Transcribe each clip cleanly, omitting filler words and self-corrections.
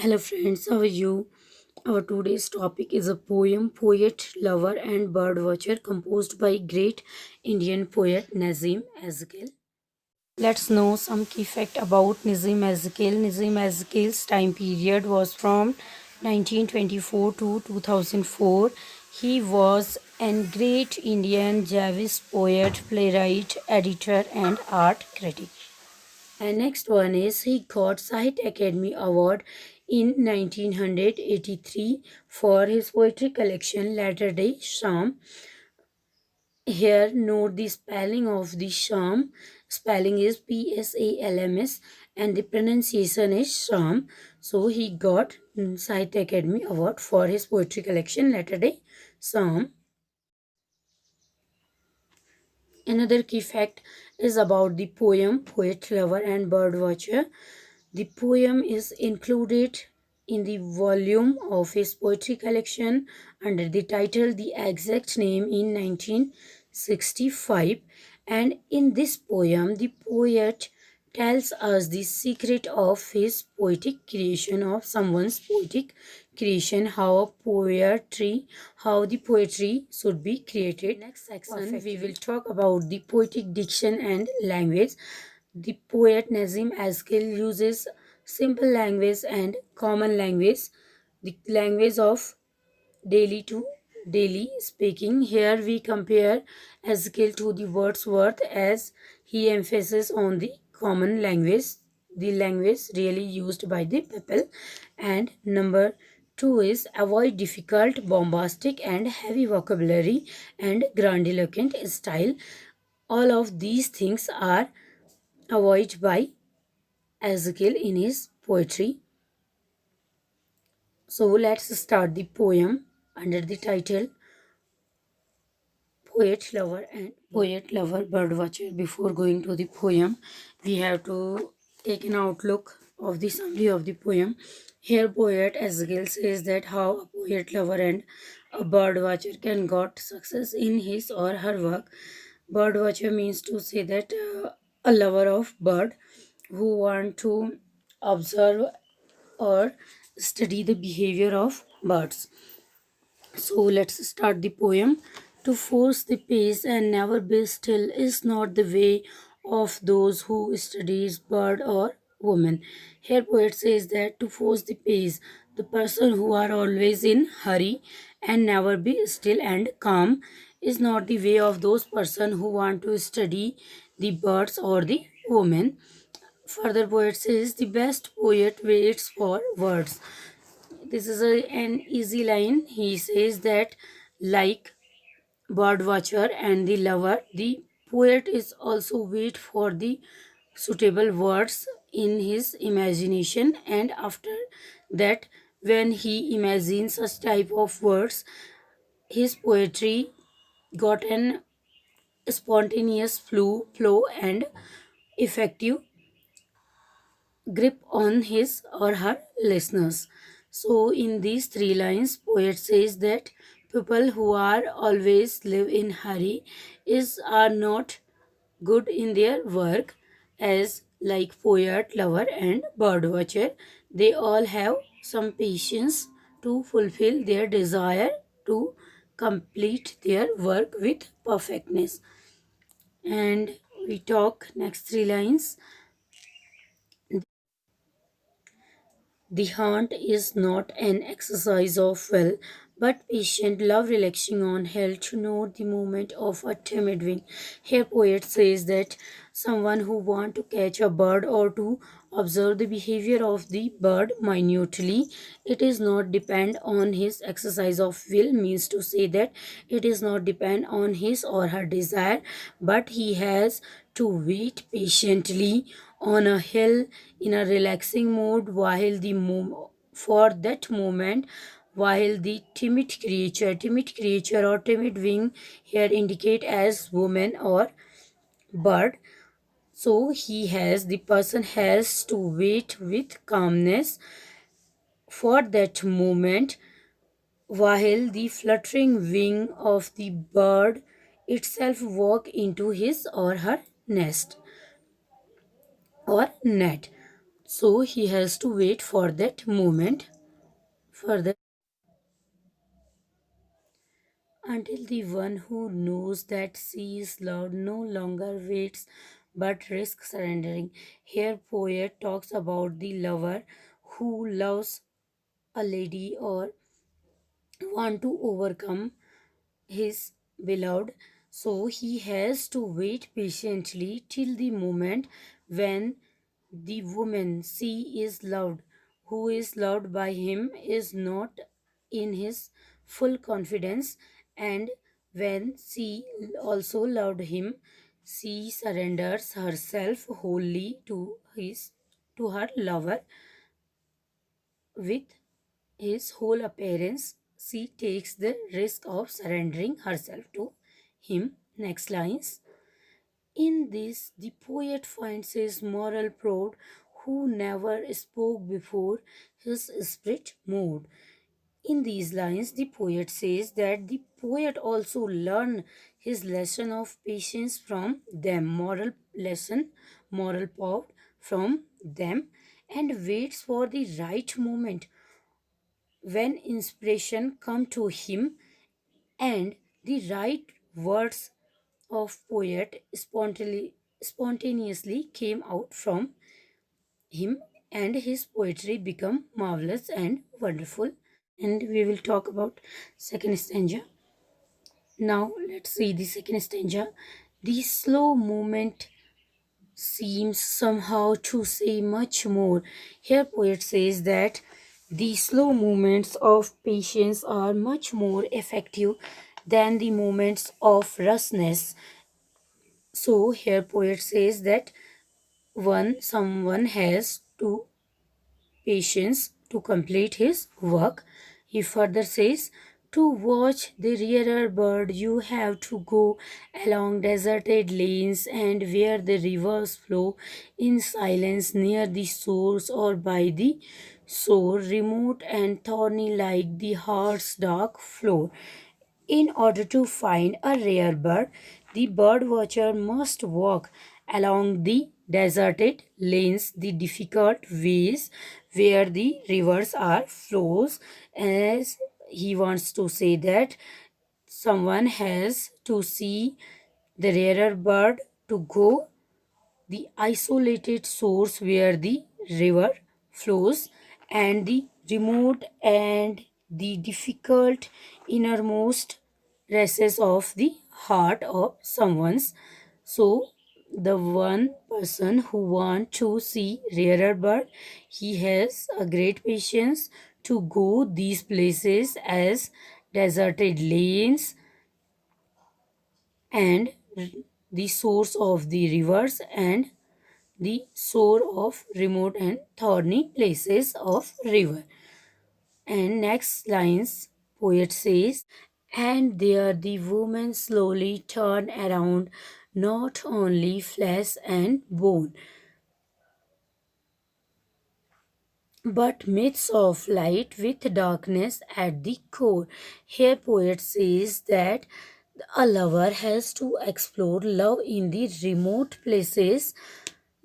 Hello friends, how are you? Our today's topic is a poem, poet, lover and birdwatcher composed by great Indian poet Nissim Ezekiel. Let's know some key fact about Nissim Ezekiel. Nissim Ezekiel's time period was from 1924 to 2004. He was a great Indian Javis poet, playwright, editor and art critic. And next one is he got Sahitya Academy Award in 1983 for his poetry collection Latter Day Sham. Here note the spelling of the Sham. Spelling is Psalms and the pronunciation is Sham. So he got Sahitya Academy Award for his poetry collection Latter Day Sham. Another key fact is about the poem Poet Lover and Birdwatcher. The poem is included in the volume of his poetry collection under the title The Exact Name in 1965. And in this poem, the poet tells us the secret of his poetic creation, of someone's poetic creation, how the poetry should be created. Next section, we will talk about the poetic diction and language. The poet Nazim Azkil uses simple language and common language, the language of daily to daily speaking. Here we compare Ezekiel to the Wordsworth as he emphasizes on the common language, the language really used by the people. And number two is avoid difficult, bombastic, and heavy vocabulary and grandiloquent style. All of these things are avoided by Ezekiel in his poetry. So let's start the poem under the title Poet Lover Birdwatcher. Before going to the poem, we have to take an outlook of the summary of the poem. Here poet Ezekiel says that how a poet lover and a birdwatcher can got success in his or her work. Birdwatcher means to say that a lover of bird who want to observe or study the behavior of birds. So let's start the poem. To force the pace and never be still is not the way of those who studies bird or woman. Here poet says that to force the pace, the person who are always in hurry and never be still and calm is not the way of those person who want to study the birds or the woman. Further poet says the best poet waits for words. This is an easy line. He says that, like birdwatcher and the lover, the poet is also wait for the suitable words in his imagination, and after that, when he imagines such type of words, his poetry got an spontaneous flow and effective grip on his or her listeners. So, in these three lines, poet says that people who are always live in hurry is are not good in their work, as like poet, lover, and birdwatcher. They all have some patience to fulfill their desire to complete their work with perfectness. And we talk next three lines. The hunt is not an exercise of will, but patient love relaxing on held to note the movement of a timid wing. Here poet says that someone who want to catch a bird or to observe the behavior of the bird minutely, it is not depend on his exercise of will, means to say that it is not depend on his or her desire, but he has to wait patiently on a hill in a relaxing mood while for that moment, while the timid creature or timid wing here indicate as woman or bird. So the person has to wait with calmness for that moment while the fluttering wing of the bird itself walk into his or her nest or net. So he has to wait for that moment, for the until the one who knows that she is loved no longer waits but risks surrendering. Here poet talks about the lover who loves a lady or want to overcome his beloved, so he has to wait patiently till the moment when the woman she is loved, who is loved by him, is not in his full confidence, and when she also loved him, she surrenders herself wholly to her lover with his whole appearance. She takes the risk of surrendering herself to him. Next lines. In this, the poet finds his moral proud who never spoke before his spirit moved. In these lines, the poet says that the poet also learned his lesson of patience from them, moral power from them, and waits for the right moment when inspiration come to him and the right words of poet spontaneously came out from him, and his poetry become marvelous and wonderful. And we will talk about second stanza. Now let's see the second stanza. The slow movement seems somehow to say much more. Here, poet says that the slow movements of patience are much more effective than the movements of rushness. So, here, poet says that someone has to patience to complete his work. He further says, to watch the rarer bird, you have to go along deserted lanes and where the rivers flow in silence near the source or by the shore, remote and thorny like the heart's dark floor. In order to find a rare bird, the bird watcher must walk along the deserted lanes, the difficult ways where the rivers are flows, as he wants to say that someone has to see the rarer bird to go the isolated source where the river flows, and the remote and the difficult innermost recesses of the heart of someone's. So the one person who want to see rarer bird, he has a great patience to go these places as deserted lanes and the source of the rivers and the shore of remote and thorny places of river. And next lines, poet says, and there the woman slowly turned around, not only flesh and bone, but myths of light with darkness at the core. Here, poet says that a lover has to explore love in the remote places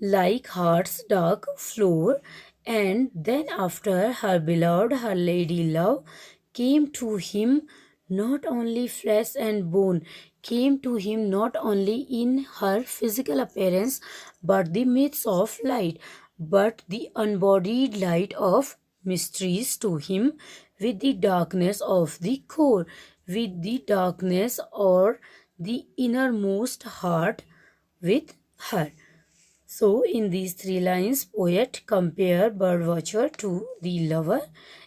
like heart's dark floor, and then after her beloved, her lady love, came to him not only flesh and bone, came to him not only in her physical appearance, but the myths of light, but the unbodied light of mysteries to him with the darkness of the core, with the darkness or the innermost heart with her. So, in these three lines, poet compare Birdwatcher to the lover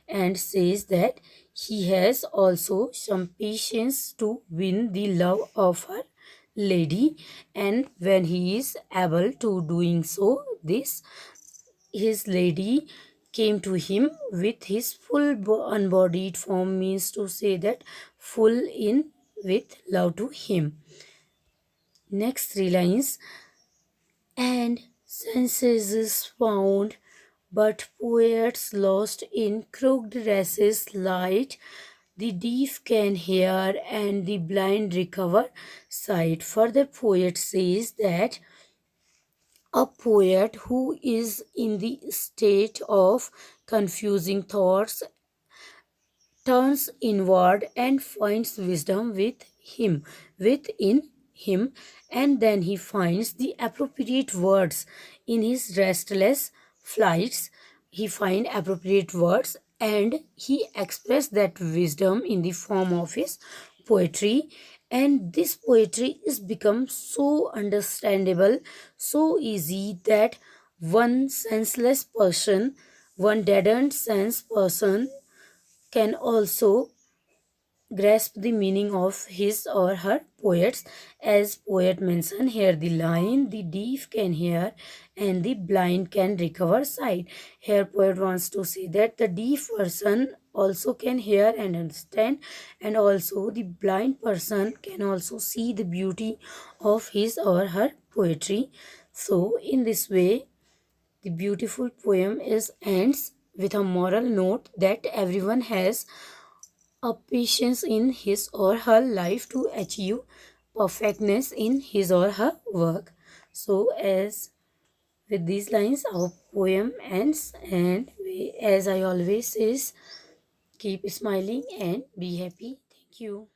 and says that he has also some patience to win the love of her lady, and when he is able to doing so, this his lady came to him with his full unbodied form, means to say that full in with love to him. Next three lines, and senses is found, but poets lost in crooked races light. The deaf can hear and the blind recover sight. Further, poet says that A poet who is in the state of confusing thoughts turns inward and finds wisdom within him, and then he finds the appropriate words in his restless flights. He finds appropriate words and he expresses that wisdom in the form of his poetry, and this poetry is become so understandable, so easy that one senseless person, one deadened sense person can also grasp the meaning of his or her poets. As poet mentioned here, the line, the deaf can hear and the blind can recover sight. Here poet wants to say that the deaf person also can hear and understand, and also the blind person can also see the beauty of his or her poetry. So in this way, the beautiful poem is ends with a moral note that everyone has a patience in his or her life to achieve perfectness in his or her work. So, as with these lines, our poem ends, and as I always says, keep smiling and be happy. Thank you.